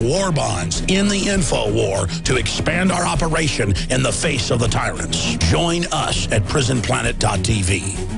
war bonds in the info war to expand our operation in the face of the tyrants. Join us at prisonplanet.tv.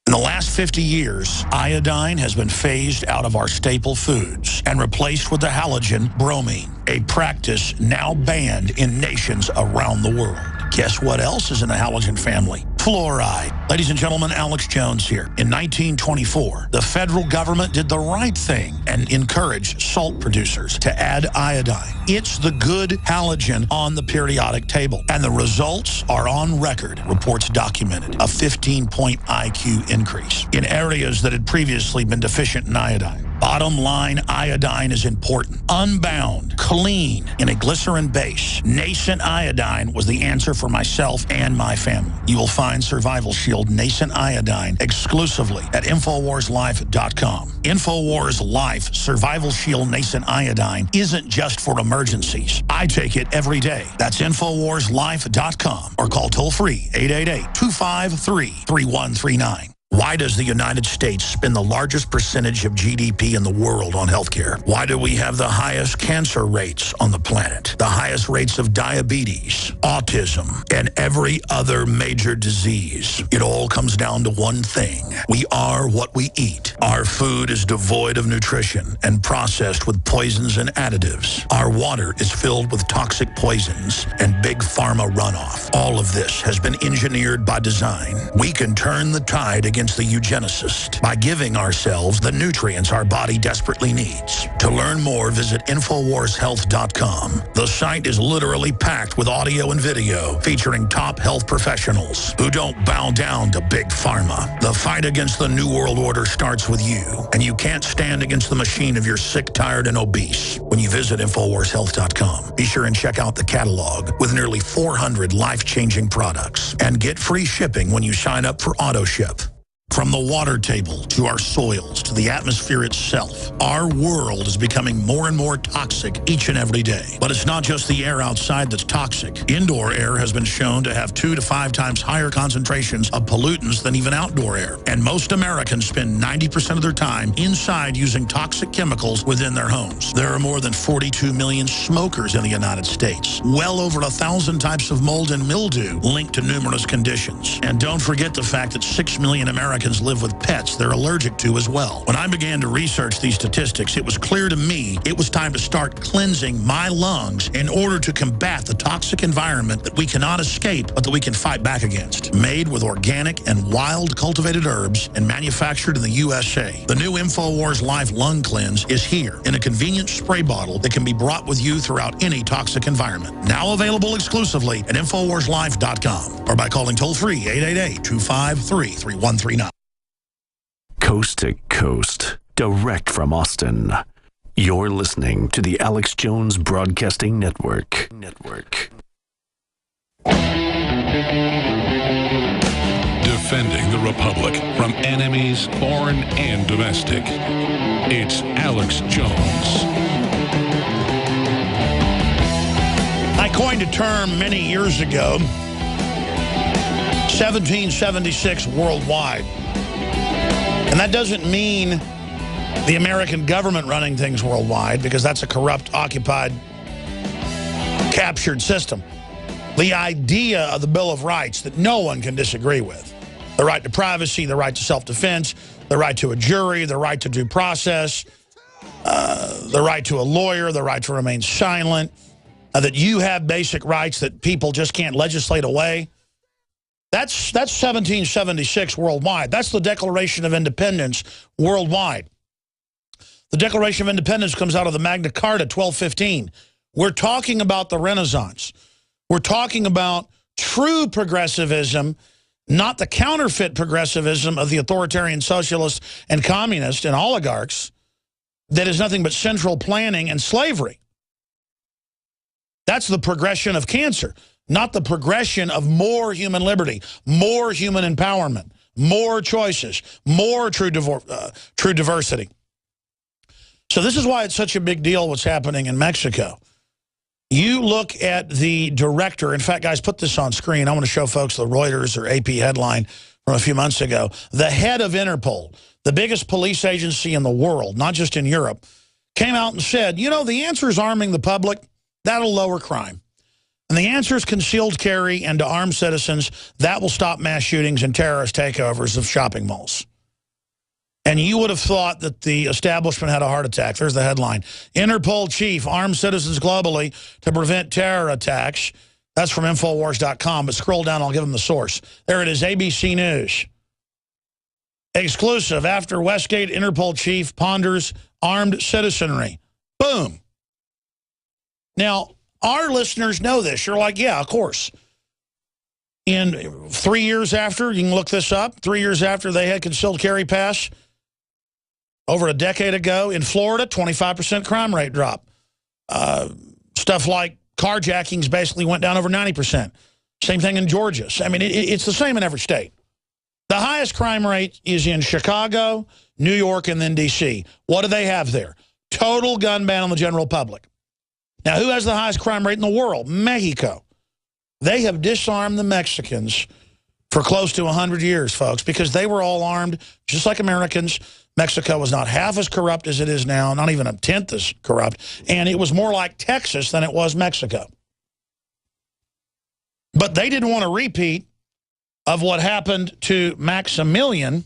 In the last 50 years, iodine has been phased out of our staple foods and replaced with the halogen bromine, a practice now banned in nations around the world. Guess what else is in the halogen family? Fluoride. Ladies and gentlemen, Alex Jones here. In 1924, the federal government did the right thing and encouraged salt producers to add iodine. It's the good halogen on the periodic table, and the results are on record. Reports documented a 15-point IQ increase in areas that had previously been deficient in iodine. Bottom line, iodine is important. Unbound, clean, in a glycerin base. Nascent iodine was the answer for myself and my family. You will find Survival Shield Nascent Iodine exclusively at InfoWarsLife.com. InfoWars Life Survival Shield Nascent Iodine isn't just for emergencies. I take it every day. That's InfoWarsLife.com or call toll-free 888-253-3139. Why does the United States spend the largest percentage of GDP in the world on healthcare? Why do we have the highest cancer rates on the planet, the highest rates of diabetes, autism, and every other major disease? It all comes down to one thing. We are what we eat. Our food is devoid of nutrition and processed with poisons and additives. Our water is filled with toxic poisons and big pharma runoff. All of this has been engineered by design. We can turn the tide against the eugenicist by giving ourselves the nutrients our body desperately needs. To learn more, visit InfoWarsHealth.com. The site is literally packed with audio and video featuring top health professionals who don't bow down to big pharma. The fight against the New World Order starts with you, and you can't stand against the machine if you're sick, tired, and obese when you visit InfoWarsHealth.com. Be sure and check out the catalog with nearly 400 life-changing products and get free shipping when you sign up for AutoShip. From the water table to our soils to the atmosphere itself, our world is becoming more and more toxic each and every day. But it's not just the air outside that's toxic. Indoor air has been shown to have 2 to 5 times higher concentrations of pollutants than even outdoor air. And most Americans spend 90% of their time inside using toxic chemicals within their homes. There are more than 42 million smokers in the United States. Well over 1,000 types of mold and mildew linked to numerous conditions. And don't forget the fact that 6 million Americans live with pets they're allergic to as well. When I began to research these statistics, it was clear to me it was time to start cleansing my lungs in order to combat the toxic environment that we cannot escape, but that we can fight back against. Made with organic and wild cultivated herbs and manufactured in the USA, the new InfoWars Life Lung Cleanse is here in a convenient spray bottle that can be brought with you throughout any toxic environment. Now available exclusively at InfoWarsLife.com or by calling toll-free 888-253-3139. Coast to coast, direct from Austin. You're listening to the Alex Jones Broadcasting Network. Defending the Republic from enemies, foreign and domestic. It's Alex Jones. I coined a term many years ago, 1776 worldwide. And that doesn't mean the American government running things worldwide, because that's a corrupt, occupied, captured system. The idea of the Bill of Rights that no one can disagree with. The right to privacy, the right to self-defense, the right to a jury, the right to due process, the right to a lawyer, the right to remain silent, that you have basic rights that people just can't legislate away. That's 1776 worldwide. That's the Declaration of Independence worldwide. The Declaration of Independence comes out of the Magna Carta, 1215. We're talking about the Renaissance. We're talking about true progressivism, not the counterfeit progressivism of the authoritarian socialists and communists and oligarchs that is nothing but central planning and slavery. That's the progression of cancer, not the progression of more human liberty, more human empowerment, more choices, more true diversity. So this is why it's such a big deal what's happening in Mexico. You look at the director. In fact, guys, put this on screen. I want to show folks the Reuters or AP headline from a few months ago. The head of Interpol, the biggest police agency in the world, not just in Europe, came out and said, you know, the answer is arming the public. That'll lower crime. And the answer is concealed carry and to arm citizens. That will stop mass shootings and terrorist takeovers of shopping malls. And you would have thought that the establishment had a heart attack. There's the headline. Interpol chief arms citizens globally to prevent terror attacks. That's from Infowars.com, but scroll down, I'll give them the source. There it is, ABC News. Exclusive, after Westgate Interpol chief ponders armed citizenry. Boom. Now, our listeners know this. You're like, yeah, of course. In 3 years after, you can look this up, 3 years after they had concealed carry pass, over a decade ago, in Florida, 25% crime rate drop. Stuff like carjackings basically went down over 90%. Same thing in Georgia. I mean, it's the same in every state. The highest crime rate is in Chicago, New York, and then D.C. What do they have there? Total gun ban on the general public. Now, who has the highest crime rate in the world? Mexico. They have disarmed the Mexicans for close to 100 years, folks, because they were all armed, just like Americans. Mexico was not half as corrupt as it is now, not even a tenth as corrupt, and it was more like Texas than it was Mexico. But they didn't want a repeat of what happened to Maximilian,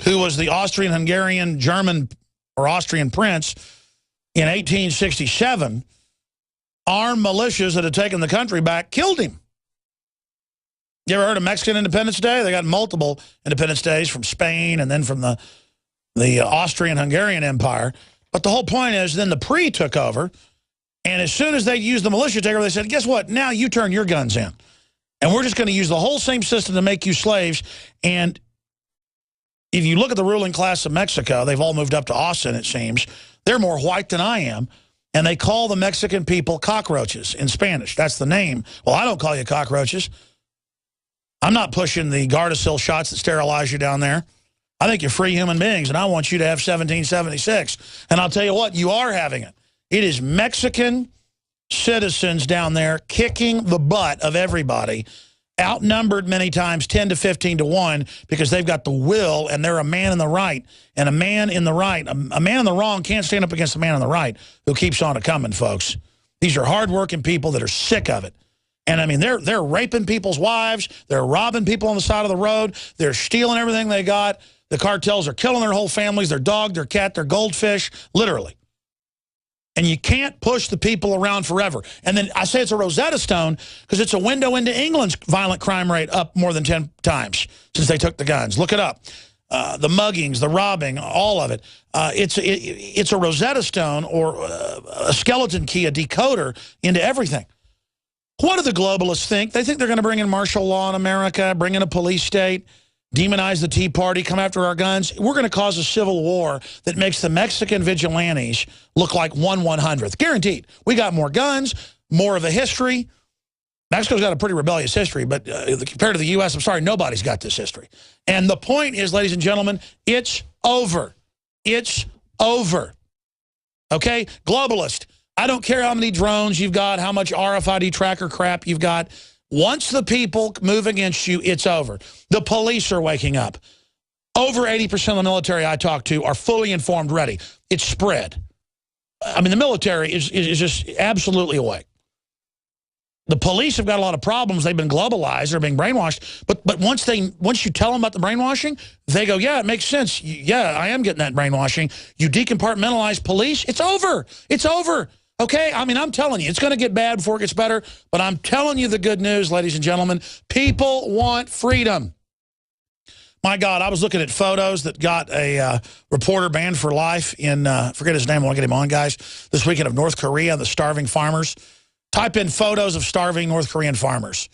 who was the Austrian-Hungarian German or Austrian prince in 1867. Armed militias that had taken the country back killed him. You ever heard of Mexican Independence Day? They got multiple Independence Days from Spain and then from the Austrian-Hungarian Empire. But the whole point is then the PRI took over, and as soon as they used the militia takeover, they said, guess what? Now you turn your guns in. And we're just going to use the whole same system to make you slaves. And if you look at the ruling class of Mexico, they've all moved up to Austin, it seems. They're more white than I am. And they call the Mexican people cockroaches in Spanish. That's the name. Well, I don't call you cockroaches. I'm not pushing the Gardasil shots that sterilize you down there. I think you're free human beings, and I want you to have 1776. And I'll tell you what, you are having it. It is Mexican citizens down there kicking the butt of everybody, outnumbered many times 10 to 15 to 1, because they've got the will and they're a man in the right. And a man in the right, a man in the wrong can't stand up against a man in the right who keeps on coming, folks. These are hardworking people that are sick of it. And I mean, they're raping people's wives. They're robbing people on the side of the road. They're stealing everything they got. The cartels are killing their whole families, their dog, their cat, their goldfish, literally. And you can't push the people around forever. And then I say it's a Rosetta Stone because it's a window into England's violent crime rate up more than 10 times since they took the guns. Look it up. The muggings, the robbing, all of it. It's a Rosetta Stone or a skeleton key, a decoder into everything. What do the globalists think? They think they're going to bring in martial law in America, bring in a police state, demonize the Tea Party, come after our guns. We're going to cause a civil war that makes the Mexican vigilantes look like 1/100th. Guaranteed. We got more guns, more of a history. Mexico's got a pretty rebellious history, but compared to the U.S., I'm sorry, nobody's got this history. And the point is, ladies and gentlemen, it's over. It's over. Okay? Globalist. I don't care how many drones you've got, how much RFID tracker crap you've got. Once the people move against you, it's over. The police are waking up. Over 80% of the military I talk to are fully informed, ready. It's spread. I mean, the military is just absolutely awake. The police have got a lot of problems. They've been globalized. They're being brainwashed. But once you tell them about the brainwashing, they go, yeah, it makes sense. Yeah, I am getting that brainwashing. You decompartmentalize police, it's over. It's over. Okay, I mean, I'm telling you, it's going to get bad before it gets better, but I'm telling you the good news, ladies and gentlemen. People want freedom. My God, I was looking at photos that got a reporter banned for life in, forget his name, I want to get him on, guys, this weekend of North Korea, the starving farmers. Type in photos of starving North Korean farmers.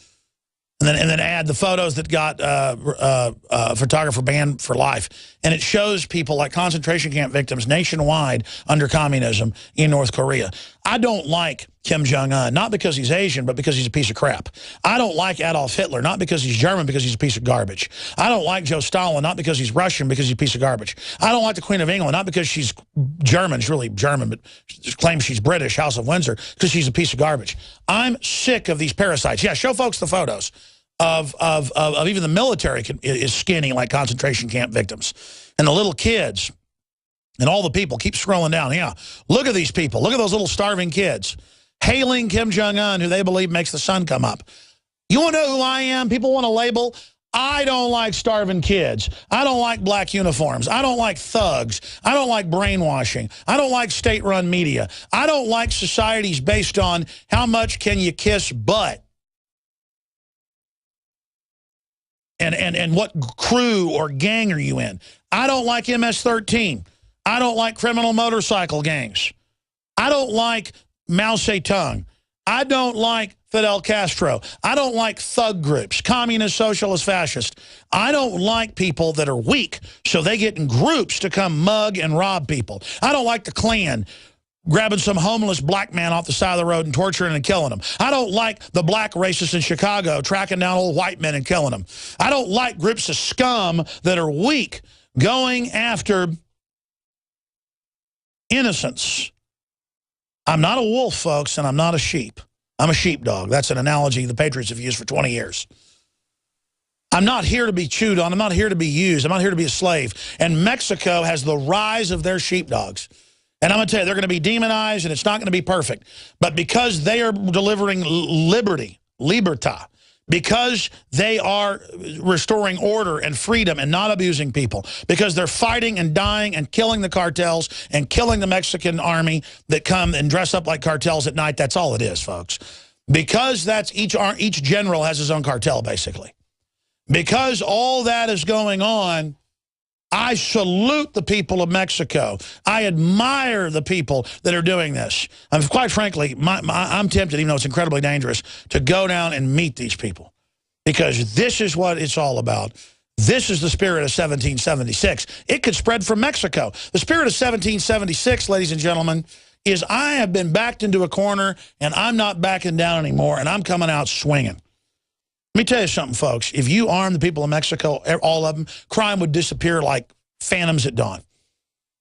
And then add the photos that got a photographer banned for life. And it shows people like concentration camp victims nationwide under communism in North Korea. I don't like Kim Jong-un, not because he's Asian, but because he's a piece of crap. I don't like Adolf Hitler, not because he's German, because he's a piece of garbage. I don't like Joe Stalin, not because he's Russian, because he's a piece of garbage. I don't like the Queen of England, not because she's German, she's really German, but she claims she's British, House of Windsor, because she's a piece of garbage. I'm sick of these parasites. Yeah, show folks the photos of even the military is skinny like concentration camp victims. And the little kids And all the people, keep scrolling down. Yeah, look at these people. Look at those little starving kids hailing Kim Jong-un, who they believe makes the sun come up. You want to know who I am? People want to label. I don't like starving kids. I don't like black uniforms. I don't like thugs. I don't like brainwashing. I don't like state-run media. I don't like societies based on how much can you kiss butt. And what crew or gang are you in? I don't like MS-13. I don't like criminal motorcycle gangs. I don't like Mao Zedong. I don't like Fidel Castro. I don't like thug groups, communist, socialist, fascist. I don't like people that are weak, so they get in groups to come mug and rob people. I don't like the Klan grabbing some homeless black man off the side of the road and torturing and killing him. I don't like the black racists in Chicago tracking down old white men and killing them. I don't like groups of scum that are weak going after innocents. I'm not a wolf, folks, and I'm not a sheep. I'm a sheepdog. That's an analogy the Patriots have used for 20 years. I'm not here to be chewed on. I'm not here to be used. I'm not here to be a slave. And Mexico has the rise of their sheepdogs. And I'm going to tell you, they're going to be demonized, and it's not going to be perfect. But because they are delivering liberty, libertà, because they are restoring order and freedom and not abusing people, because they're fighting and dying and killing the cartels and killing the Mexican army that come and dress up like cartels at night. That's all it is, folks. Because that's each general has his own cartel, basically. Because all that is going on, I salute the people of Mexico. I admire the people that are doing this. Quite frankly, I'm tempted, even though it's incredibly dangerous, to go down and meet these people. Because this is what it's all about. This is the spirit of 1776. It could spread from Mexico. The spirit of 1776, ladies and gentlemen, is I have been backed into a corner, and I'm not backing down anymore, and I'm coming out swinging. Let me tell you something, folks. If you arm the people of Mexico, all of them, crime would disappear like phantoms at dawn.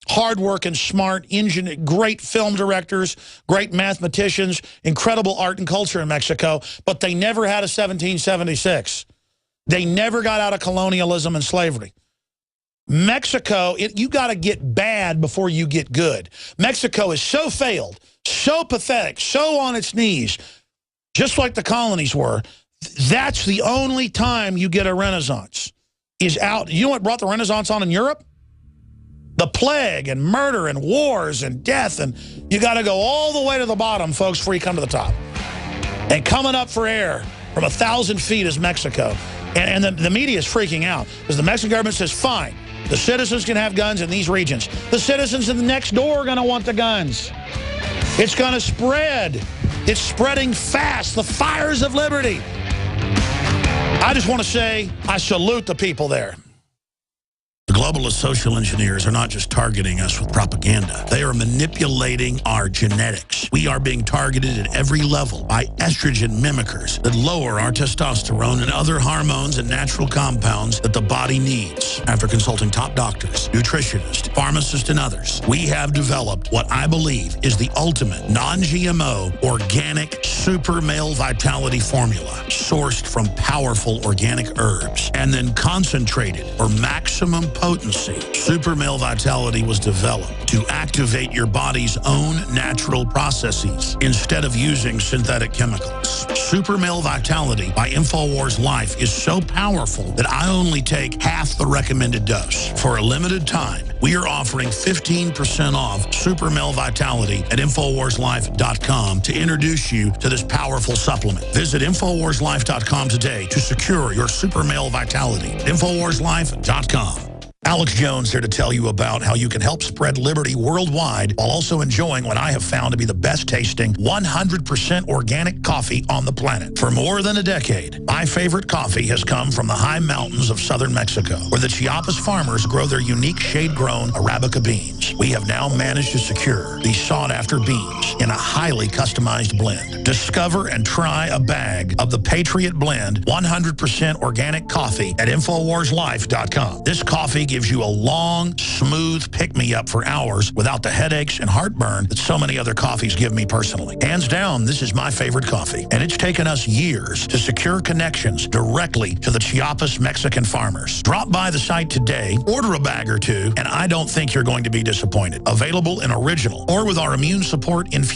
Hard-working, smart, great film directors, great mathematicians, incredible art and culture in Mexico, but they never had a 1776. They never got out of colonialism and slavery. Mexico, you got to get bad before you get good. Mexico is so failed, so pathetic, so on its knees, just like the colonies were. That's the only time you get a renaissance, is out. You know what brought the Renaissance on in Europe? The plague and murder and wars and death. And you got to go all the way to the bottom, folks, before you come to the top. And coming up for air from 1,000 feet is Mexico. And the media is freaking out because the Mexican government says, fine, the citizens can have guns in these regions. The citizens in the next door are going to want the guns. It's going to spread. It's spreading fast. The fires of liberty. I just want to say I salute the people there. The globalist social engineers are not just targeting us with propaganda. They are manipulating our genetics. We are being targeted at every level by estrogen mimickers that lower our testosterone and other hormones and natural compounds that the body needs. After consulting top doctors, nutritionists, pharmacists, and others, we have developed what I believe is the ultimate non-GMO organic super male vitality formula sourced from powerful organic herbs and then concentrated for maximum potency. Super Male Vitality was developed to activate your body's own natural processes instead of using synthetic chemicals. Super Male Vitality by InfoWars Life is so powerful that I only take half the recommended dose. For a limited time, we are offering 15% off Super Male Vitality at InfoWarsLife.com to introduce you to this powerful supplement. Visit InfoWarsLife.com today to secure your Super Male Vitality at InfoWarsLife.com. Alex Jones here to tell you about how you can help spread liberty worldwide while also enjoying what I have found to be the best tasting 100% organic coffee on the planet. For more than a decade, my favorite coffee has come from the high mountains of southern Mexico, where the Chiapas farmers grow their unique shade-grown Arabica beans. We have now managed to secure these sought-after beans in a highly customized blend. Discover and try a bag of the Patriot Blend 100% organic coffee at InfoWarsLife.com. This coffee gives you a long, smooth pick-me-up for hours without the headaches and heartburn that so many other coffees give me personally. Hands down, this is my favorite coffee, and it's taken us years to secure connections directly to the Chiapas Mexican farmers. Drop by the site today, order a bag or two, and I don't think you're going to be disappointed. Available in original or with our immune support infusion